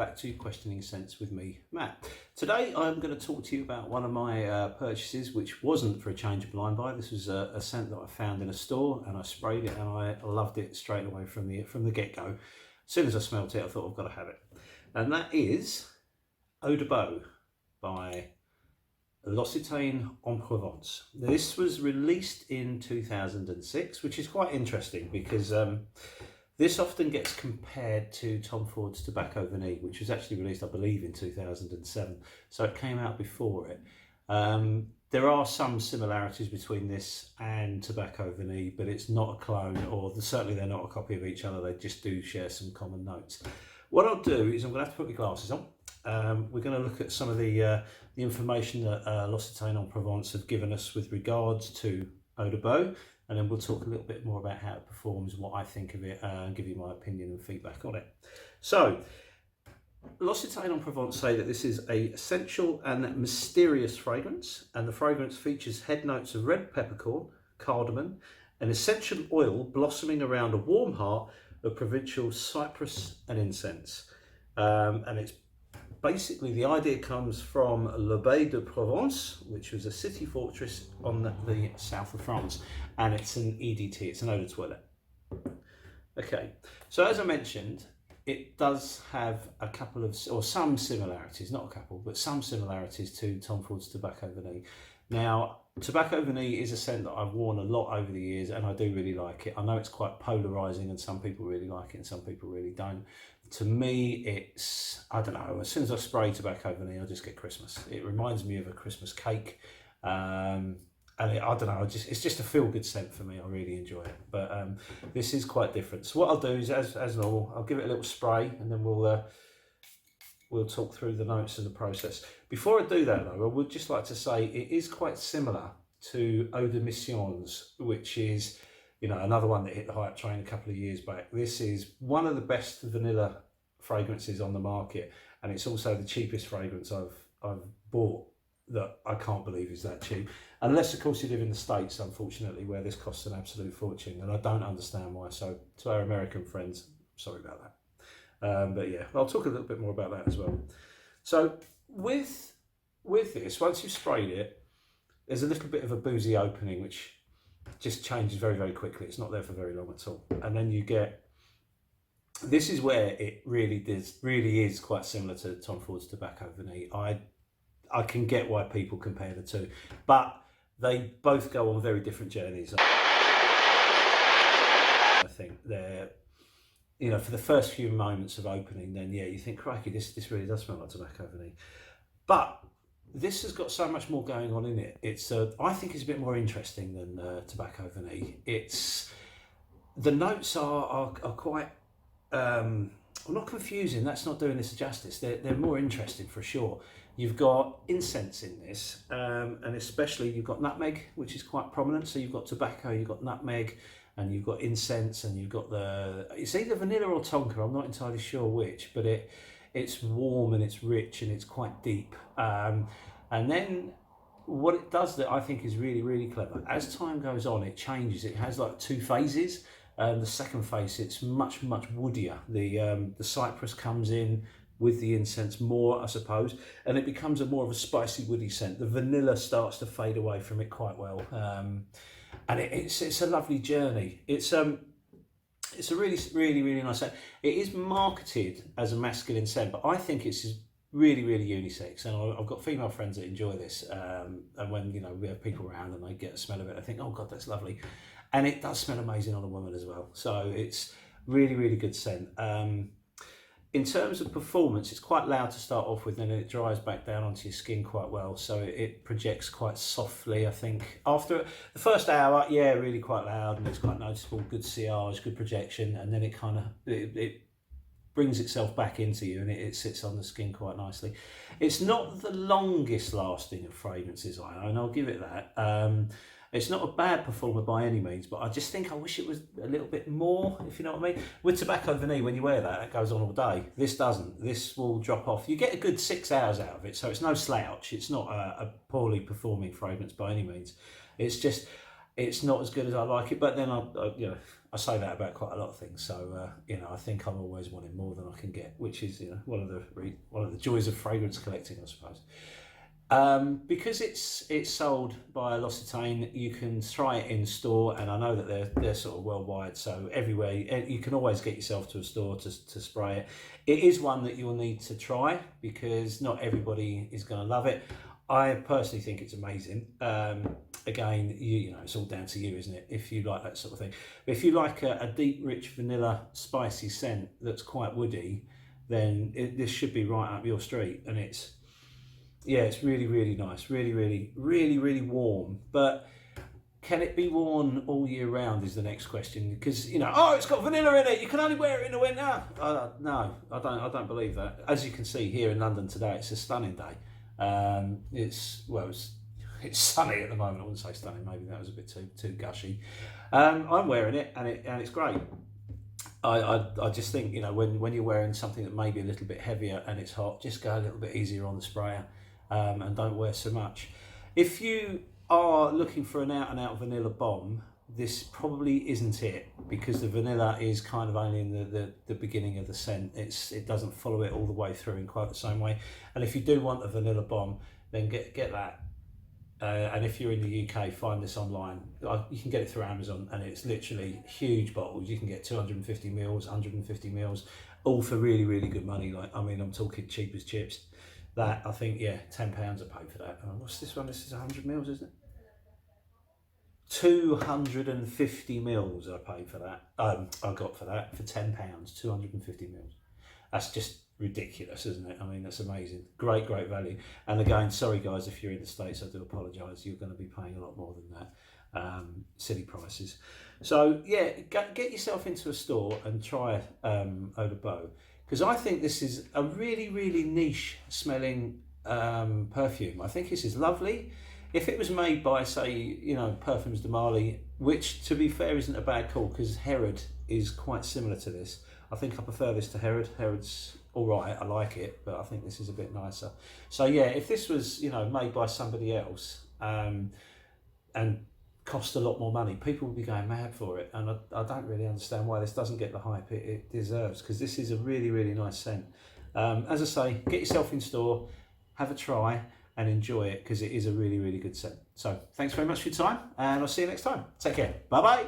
back to Questioning Scents with me, Matt. Today I'm going to talk to you about one of my purchases, which wasn't for a change of blind buy. This was a scent that I found in a store and I sprayed it and I loved it straight away from the get-go. As soon as I smelt it, I thought I've got to have it. And that is Eau de Baux by L'Occitane en Provence. This was released in 2006, which is quite interesting because this often gets compared to Tom Ford's Tobacco Vanille, which was actually released, I believe, in 2007. So it came out before it. There are some similarities between this and Tobacco Vanille, but it's not a clone, or certainly they're not a copy of each other. They just do share some common notes. What I'll do is I'm going to have to put my glasses on. We're going to look at some of the information that L'Occitane en Provence have given us with regards to Eau de Baux, and then we'll talk a little bit more about how it performs, what I think of it, and give you my opinion and feedback on it. So, L'Occitane en Provence say that this is a sensual and mysterious fragrance, and the fragrance features head notes of red peppercorn, cardamom, an essential oil blossoming around a warm heart of provincial cypress and incense. And it's basically, the idea comes from Le Baux de Provence, which was a city fortress on the south of France, and it's an EDT, it's an eau de toilette. Okay, so as I mentioned, it does have a couple of, or some similarities, not a couple, but some similarities to Tom Ford's Tobacco Vanille. Now, Tobacco Vanille is a scent that I've worn a lot over the years, and I do really like it. I know it's quite polarising, and some people really like it and some people really don't. To me, it's, I don't know, as soon as I spray Tobacco Vanille, I just get Christmas. It reminds me of a Christmas cake. And I don't know, it's just a feel-good scent for me. I really enjoy it. But this is quite different. So what I'll do is, as normal, I'll give it a little spray, and then we'll talk through the notes and the process. Before I do that, though, I would just like to say it is quite similar to Eau de Missions, which is, you know, another one that hit the hype train a couple of years back. This is one of the best vanilla fragrances on the market, and it's also the cheapest fragrance I've bought, that I can't believe is that cheap. Unless, of course, you live in the States, unfortunately, where this costs an absolute fortune, and I don't understand why. So to our American friends, sorry about that. But yeah, I'll talk a little bit more about that as well. So with this, once you've sprayed it, there's a little bit of a boozy opening, which just changes very, very quickly. It's not there for very long at all. And then you get, this is where it really is quite similar to Tom Ford's Tobacco Vanille. I can get why people compare the two, but they both go on very different journeys. I think they're, you know, for the first few moments of opening, then yeah, you think, crikey, this really does smell like Tobacco Vanille. But this has got so much more going on in it. It's I think it's a bit more interesting than Tobacco Vanille. It's, the notes are quite not confusing. That's not doing this justice. They're more interesting for sure. You've got incense in this, and especially you've got nutmeg, which is quite prominent. So you've got tobacco, you've got nutmeg, and you've got incense, and you've got it's either vanilla or tonka. I'm not entirely sure which, but it's warm and it's rich and it's quite deep. And then what it does that I think is really, really clever, as time goes on, it changes. It has like two phases. The second phase, it's much, much woodier. The cypress comes in with the incense more, I suppose, and it becomes a more of a spicy, woody scent. The vanilla starts to fade away from it quite well, and it's a lovely journey. It's a really, really, really nice scent. It is marketed as a masculine scent, but I think it's really, really unisex, and I've got female friends that enjoy this, and when, you know, we have people around and they get a smell of it, I think, oh god, that's lovely. And it does smell amazing on a woman as well. So it's really, really good scent. In terms of performance, it's quite loud to start off with, and then it dries back down onto your skin quite well. So it projects quite softly, I think. After the first hour, yeah, really quite loud, and it's quite noticeable, good sillage, good projection. And then it kind of, it brings itself back into you, and it sits on the skin quite nicely. It's not the longest lasting of fragrances I own, I'll give it that. It's not a bad performer by any means, but I just think I wish it was a little bit more, if you know what I mean. With Tobacco Vanille, when you wear that, it goes on all day. This doesn't. This will drop off. You get a good 6 hours out of it, so it's no slouch. It's not a poorly performing fragrance by any means. It's just, it's not as good as I like it. But then I say that about quite a lot of things. So I think I'm always wanting more than I can get, which is one of the joys of fragrance collecting, I suppose. Because it's sold by L'Occitane, you can try it in store, and I know that they're sort of worldwide, so everywhere you can always get yourself to a store to spray it. It is one that you'll need to try because not everybody is going to love it. I personally think it's amazing. Again, it's all down to you, isn't it? If you like that sort of thing. But if you like a deep, rich vanilla, spicy scent that's quite woody, then this should be right up your street, and it's really, really nice, really, really, really, really warm. But can it be worn all year round is the next question, because it's got vanilla in it, you can only wear it in the winter. No, I don't believe that. As you can see here in London today, it's a stunning day. It's sunny at the moment. I wouldn't say stunning, maybe that was a bit too gushy. I'm wearing it, and it's great. I just think when you're wearing something that may be a little bit heavier and it's hot, just go a little bit easier on the sprayer. And don't wear so much. If you are looking for an out-and-out vanilla bomb, this probably isn't it, because the vanilla is kind of only in the beginning of the scent. It doesn't follow it all the way through in quite the same way. And if you do want a vanilla bomb, then get that. And if you're in the UK, find this online. You can get it through Amazon, and it's literally huge bottles. You can get 250 mils, 150 mils, all for really, really good money. I'm talking cheap as chips. That, I think, £10 I paid for that. What's this one? This is 100 mils, isn't it? 250 mils I paid for that. I got for that for £10, 250 mils. That's just ridiculous, isn't it? That's amazing. Great value. And again, sorry guys, if you're in the States, I do apologise. You're going to be paying a lot more than that. Silly prices. So get yourself into a store and try Eau de Baux. Because I think this is a really, really niche smelling perfume. I think this is lovely. If it was made by, say, Parfums de Marly, which, to be fair, isn't a bad call, because Herod is quite similar to this. I think I prefer this to Herod. Herod's all right, I like it, but I think this is a bit nicer. So if this was, made by somebody else and cost a lot more money, people would be going mad for it, and I don't really understand why this doesn't get the hype it deserves, because this is a really, really nice scent. As I say, get yourself in store, have a try and enjoy it, because it is a really, really good scent. So thanks very much for your time, and I'll see you next time. Take care. Bye bye.